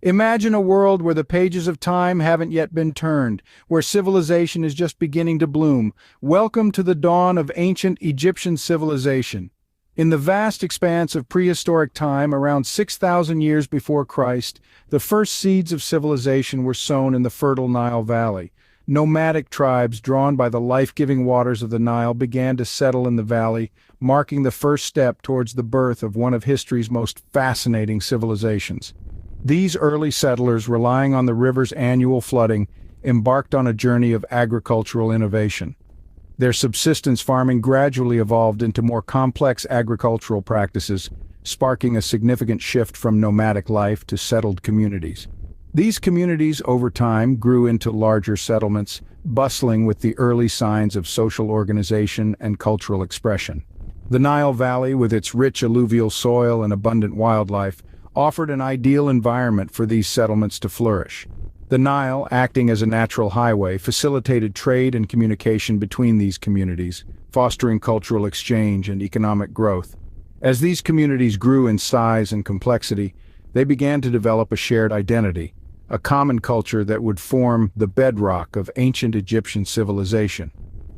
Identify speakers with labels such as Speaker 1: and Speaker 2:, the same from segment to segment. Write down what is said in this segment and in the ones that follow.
Speaker 1: Imagine a world where the pages of time haven't yet been turned, where civilization is just beginning to bloom. Welcome to the dawn of ancient Egyptian civilization. In the vast expanse of prehistoric time, around 6,000 years before Christ, the first seeds of civilization were sown in the fertile Nile Valley. Nomadic tribes drawn by the life-giving waters of the Nile began to settle in the valley, marking the first step towards the birth of one of history's most fascinating civilizations. These early settlers, relying on the river's annual flooding, embarked on a journey of agricultural innovation. Their subsistence farming gradually evolved into more complex agricultural practices, sparking a significant shift from nomadic life to settled communities. These communities, over time, grew into larger settlements, bustling with the early signs of social organization and cultural expression. The Nile Valley, with its rich alluvial soil and abundant wildlife, offered an ideal environment for these settlements to flourish. The Nile, acting as a natural highway, facilitated trade and communication between these communities, fostering cultural exchange and economic growth. As these communities grew in size and complexity, they began to develop a shared identity, a common culture that would form the bedrock of ancient Egyptian civilization.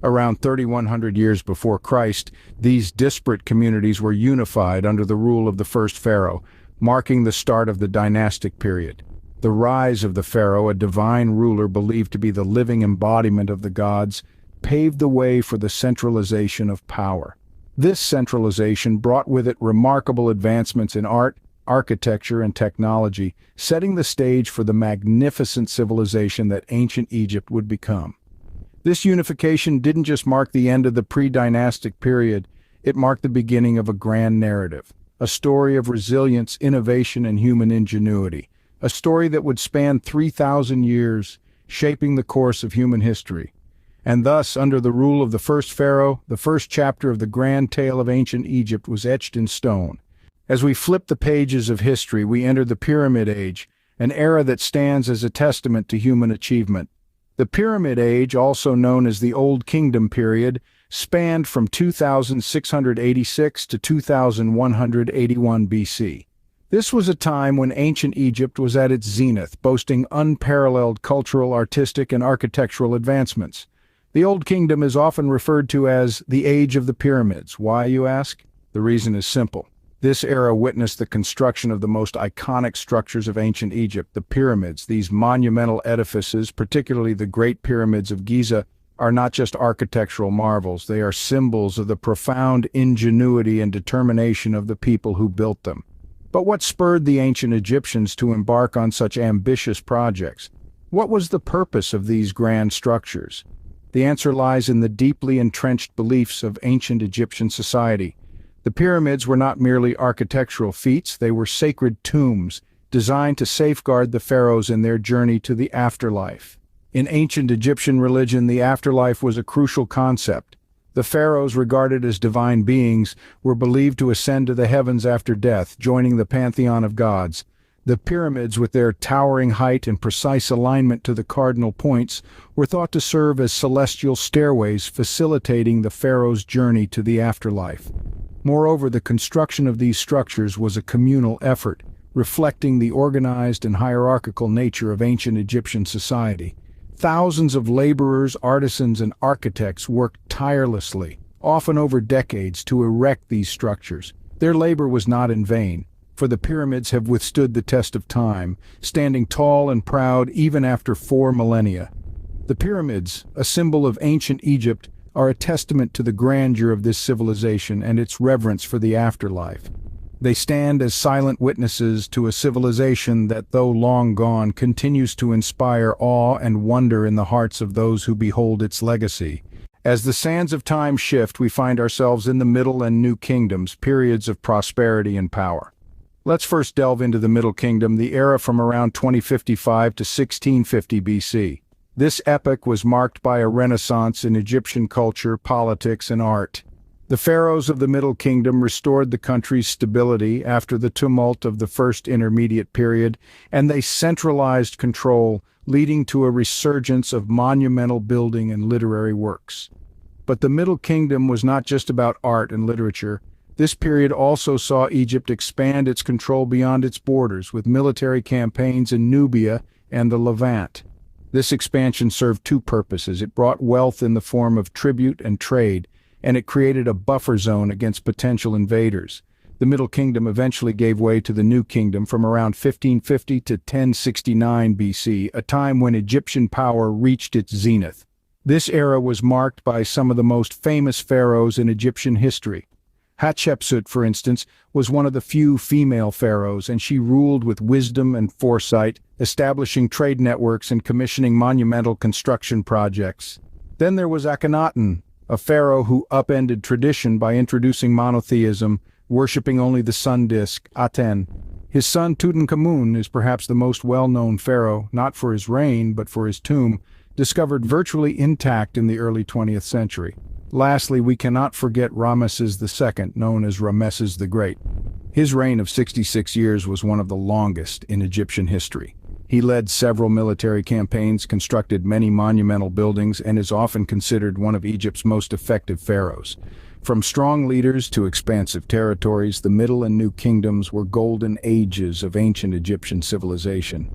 Speaker 1: Around 3,100 years before Christ, these disparate communities were unified under the rule of the first pharaoh, marking the start of the dynastic period. The rise of the pharaoh, a divine ruler believed to be the living embodiment of the gods, paved the way for the centralization of power. This centralization brought with it remarkable advancements in art, architecture, and technology, setting the stage for the magnificent civilization that ancient Egypt would become. This unification didn't just mark the end of the pre-dynastic period, it marked the beginning of a grand narrative. A story of resilience, innovation, and human ingenuity. A story that would span 3,000 years, shaping the course of human history. And thus, under the rule of the first pharaoh, the first chapter of the grand tale of ancient Egypt was etched in stone. As we flip the pages of history, we enter the Pyramid Age, an era that stands as a testament to human achievement. The Pyramid Age, also known as the Old Kingdom period, spanned from 2686 to 2181 BC. This was a time when ancient Egypt was at its zenith, boasting unparalleled cultural, artistic, and architectural advancements. The Old Kingdom is often referred to as the Age of the Pyramids. Why, you ask? The reason is simple. This era witnessed the construction of the most iconic structures of ancient Egypt, the pyramids. These monumental edifices, particularly the Great Pyramids of Giza, are not just architectural marvels, they are symbols of the profound ingenuity and determination of the people who built them. But what spurred the ancient Egyptians to embark on such ambitious projects? What was the purpose of these grand structures? The answer lies in the deeply entrenched beliefs of ancient Egyptian society. The pyramids were not merely architectural feats, they were sacred tombs, designed to safeguard the pharaohs in their journey to the afterlife. In ancient Egyptian religion, the afterlife was a crucial concept. The pharaohs, regarded as divine beings, were believed to ascend to the heavens after death, joining the pantheon of gods. The pyramids, with their towering height and precise alignment to the cardinal points, were thought to serve as celestial stairways facilitating the pharaoh's journey to the afterlife. Moreover, the construction of these structures was a communal effort, reflecting the organized and hierarchical nature of ancient Egyptian society. Thousands of laborers, artisans, and architects worked tirelessly, often over decades, to erect these structures. Their labor was not in vain, for the pyramids have withstood the test of time, standing tall and proud even after 4 millennia. The pyramids, a symbol of ancient Egypt, are a testament to the grandeur of this civilization and its reverence for the afterlife. They stand as silent witnesses to a civilization that, though long gone, continues to inspire awe and wonder in the hearts of those who behold its legacy. As the sands of time shift, we find ourselves in the Middle and New Kingdoms, periods of prosperity and power. Let's first delve into the Middle Kingdom, the era from around 2055 to 1650 BC. This epoch was marked by a renaissance in Egyptian culture, politics, and art. The pharaohs of the Middle Kingdom restored the country's stability after the tumult of the First Intermediate Period, and they centralized control, leading to a resurgence of monumental building and literary works. But the Middle Kingdom was not just about art and literature. This period also saw Egypt expand its control beyond its borders, with military campaigns in Nubia and the Levant. This expansion served two purposes. It brought wealth in the form of tribute and trade, and it created a buffer zone against potential invaders. The Middle Kingdom eventually gave way to the New Kingdom from around 1550 to 1069 BC, a time when Egyptian power reached its zenith. This era was marked by some of the most famous pharaohs in Egyptian history. Hatshepsut, for instance, was one of the few female pharaohs, and she ruled with wisdom and foresight, establishing trade networks and commissioning monumental construction projects. Then there was Akhenaten, a pharaoh who upended tradition by introducing monotheism, worshipping only the sun disk, Aten. His son Tutankhamun is perhaps the most well-known pharaoh, not for his reign but for his tomb, discovered virtually intact in the early 20th century. Lastly, we cannot forget Ramesses II, known as Ramesses the Great. His reign of 66 years was one of the longest in Egyptian history. He led several military campaigns, constructed many monumental buildings, and is often considered one of Egypt's most effective pharaohs. From strong leaders to expansive territories, the Middle and New Kingdoms were golden ages of ancient Egyptian civilization.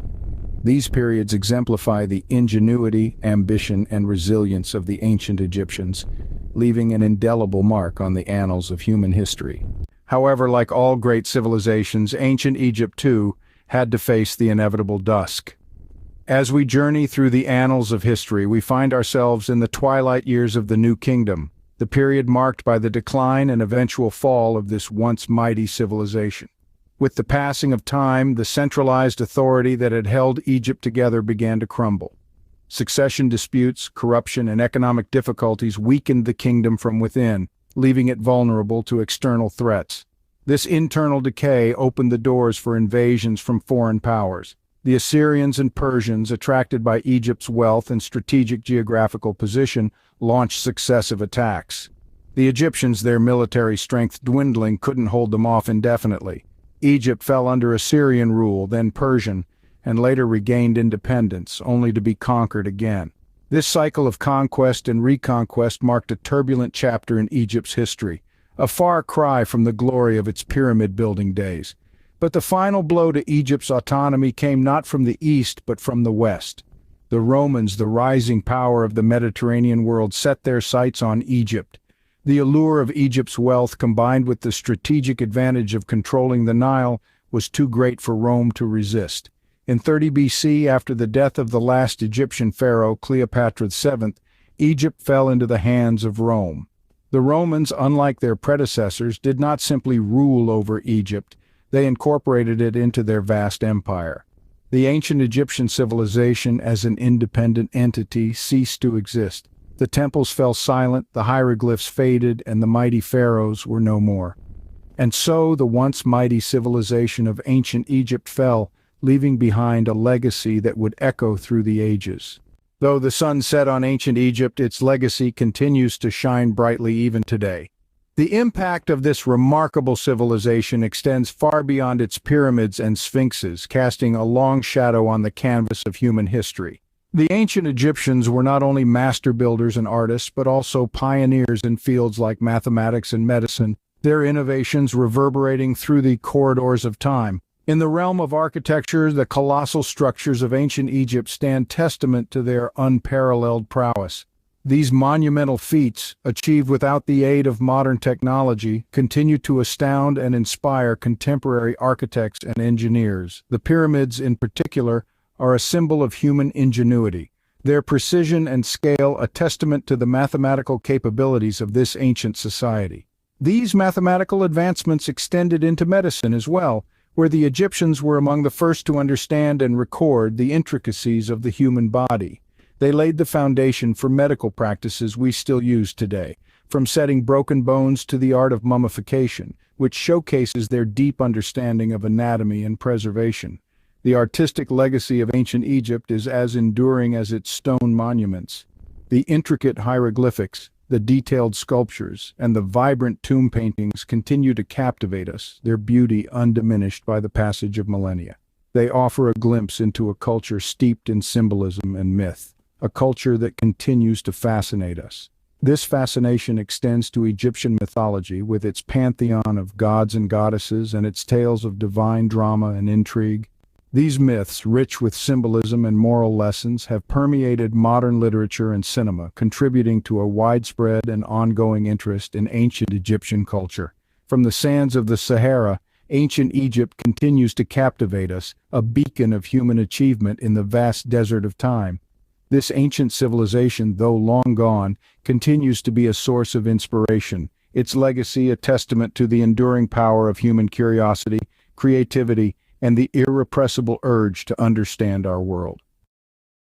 Speaker 1: These periods exemplify the ingenuity, ambition, and resilience of the ancient Egyptians, leaving an indelible mark on the annals of human history. However, like all great civilizations, ancient Egypt, too, had to face the inevitable dusk. As we journey through the annals of history, we find ourselves in the twilight years of the New Kingdom, the period marked by the decline and eventual fall of this once mighty civilization. With the passing of time, the centralized authority that had held Egypt together began to crumble. Succession disputes, corruption, and economic difficulties weakened the kingdom from within, leaving it vulnerable to external threats. This internal decay opened the doors for invasions from foreign powers. The Assyrians and Persians, attracted by Egypt's wealth and strategic geographical position, launched successive attacks. The Egyptians, their military strength dwindling, couldn't hold them off indefinitely. Egypt fell under Assyrian rule, then Persian, and later regained independence, only to be conquered again. This cycle of conquest and reconquest marked a turbulent chapter in Egypt's history, a far cry from the glory of its pyramid-building days. But the final blow to Egypt's autonomy came not from the east but from the west. The Romans, the rising power of the Mediterranean world, set their sights on Egypt. The allure of Egypt's wealth, combined with the strategic advantage of controlling the Nile, was too great for Rome to resist. In 30 BC, after the death of the last Egyptian pharaoh, Cleopatra VII, Egypt fell into the hands of Rome. The Romans, unlike their predecessors, did not simply rule over Egypt, they incorporated it into their vast empire. The ancient Egyptian civilization, as an independent entity, ceased to exist. The temples fell silent, the hieroglyphs faded, and the mighty pharaohs were no more. And so the once mighty civilization of ancient Egypt fell, leaving behind a legacy that would echo through the ages. Though the sun set on ancient Egypt, its legacy continues to shine brightly even today. The impact of this remarkable civilization extends far beyond its pyramids and sphinxes, casting a long shadow on the canvas of human history. The ancient Egyptians were not only master builders and artists, but also pioneers in fields like mathematics and medicine, their innovations reverberating through the corridors of time. In the realm of architecture, the colossal structures of ancient Egypt stand testament to their unparalleled prowess. These monumental feats, achieved without the aid of modern technology, continue to astound and inspire contemporary architects and engineers. The pyramids, in particular, are a symbol of human ingenuity, their precision and scale a testament to the mathematical capabilities of this ancient society. These mathematical advancements extended into medicine as well, where the Egyptians were among the first to understand and record the intricacies of the human body. They laid the foundation for medical practices we still use today, from setting broken bones to the art of mummification, which showcases their deep understanding of anatomy and preservation. The artistic legacy of ancient Egypt is as enduring as its stone monuments. The intricate hieroglyphics, the detailed sculptures, and the vibrant tomb paintings continue to captivate us, their beauty undiminished by the passage of millennia. They offer a glimpse into a culture steeped in symbolism and myth, a culture that continues to fascinate us. This fascination extends to Egyptian mythology, with its pantheon of gods and goddesses and its tales of divine drama and intrigue. These myths, rich with symbolism and moral lessons, have permeated modern literature and cinema, contributing to a widespread and ongoing interest in ancient Egyptian culture. From the sands of the Sahara, ancient Egypt continues to captivate us, a beacon of human achievement in the vast desert of time. This ancient civilization, though long gone, continues to be a source of inspiration, its legacy a testament to the enduring power of human curiosity, creativity, and the irrepressible urge to understand our world.